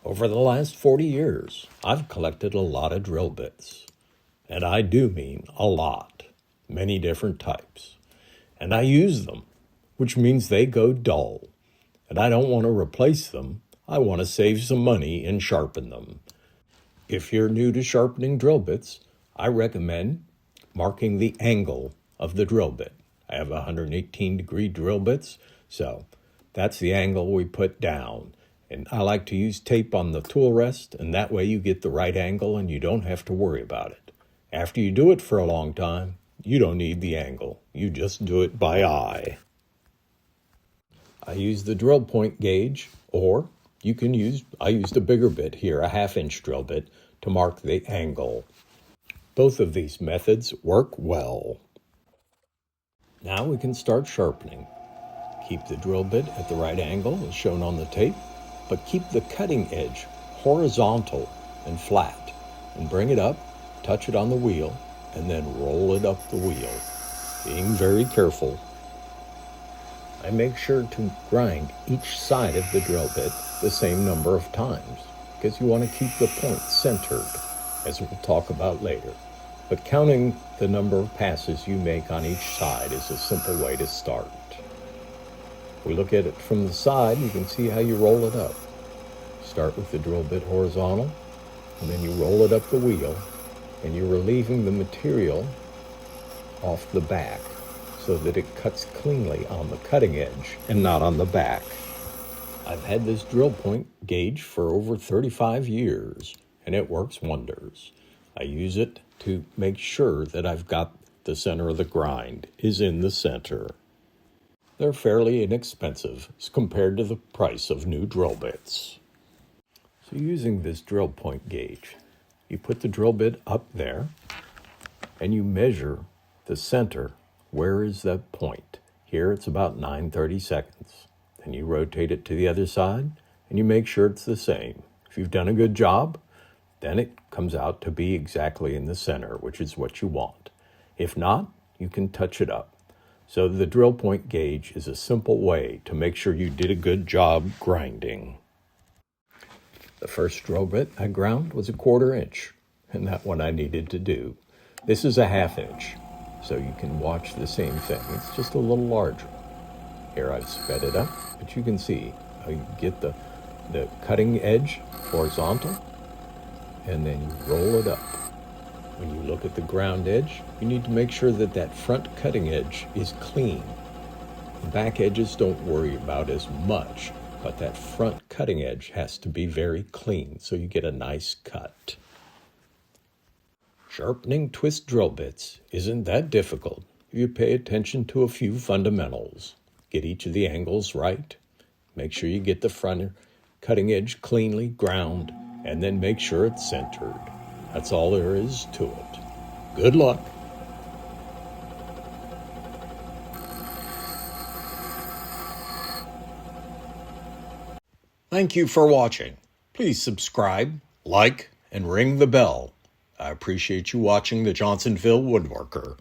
Over the last 40 years, I've collected a lot of drill bits. And I do mean a lot. Many different types. And I use them, which means they go dull. And I don't want to replace them. I want to save some money and sharpen them. If you're new to sharpening drill bits, I recommend marking the angle of the drill bit. I have 118-degree drill bits, so that's the angle we put down. And I like to use tape on the tool rest, and that way you get the right angle and you don't have to worry about it. After you do it for a long time, you don't need the angle. You just do it by eye. I use the drill point gauge, or I used a bigger bit here, a 1/2-inch drill bit, to mark the angle. Both of these methods work well. Now we can start sharpening. Keep the drill bit at the right angle as shown on the tape, but keep the cutting edge horizontal and flat, and bring it up, touch it on the wheel, and then roll it up the wheel, being very careful. I make sure to grind each side of the drill bit the same number of times, because you want to keep the point centered, as we'll talk about later. But counting the number of passes you make on each side is a simple way to start. If we look at it from the side, you can see how you roll it up. Start with the drill bit horizontal, and then you roll it up the wheel, and you're relieving the material off the back so that it cuts cleanly on the cutting edge and not on the back. I've had this drill point gauge for over 35 years, and it works wonders. I use it to make sure that I've got the center of the grind is in the center. They're fairly inexpensive as compared to the price of new drill bits. So using this drill point gauge, you put the drill bit up there and you measure the center. Where is that point? Here it's about 9/32. Then you rotate it to the other side and you make sure it's the same. If you've done a good job, then it comes out to be exactly in the center, which is what you want. If not, you can touch it up. So the drill point gauge is a simple way to make sure you did a good job grinding. The first drill bit I ground was a 1/4 inch, and that one I needed to do. This is a 1/2 inch, so you can watch the same thing. It's just a little larger. Here I've sped it up, but you can see how you get the cutting edge horizontal, and then you roll it up. When you look at the ground edge, you need to make sure that that front cutting edge is clean. The back edges don't worry about as much, but that front cutting edge has to be very clean so you get a nice cut. Sharpening twist drill bits isn't that difficult if you pay attention to a few fundamentals. Get each of the angles right, make sure you get the front cutting edge cleanly ground, and then make sure it's centered. That's all there is to it. Good luck. Thank you for watching. Please subscribe, like, and ring the bell. I appreciate you watching the Johnsonville Woodworker.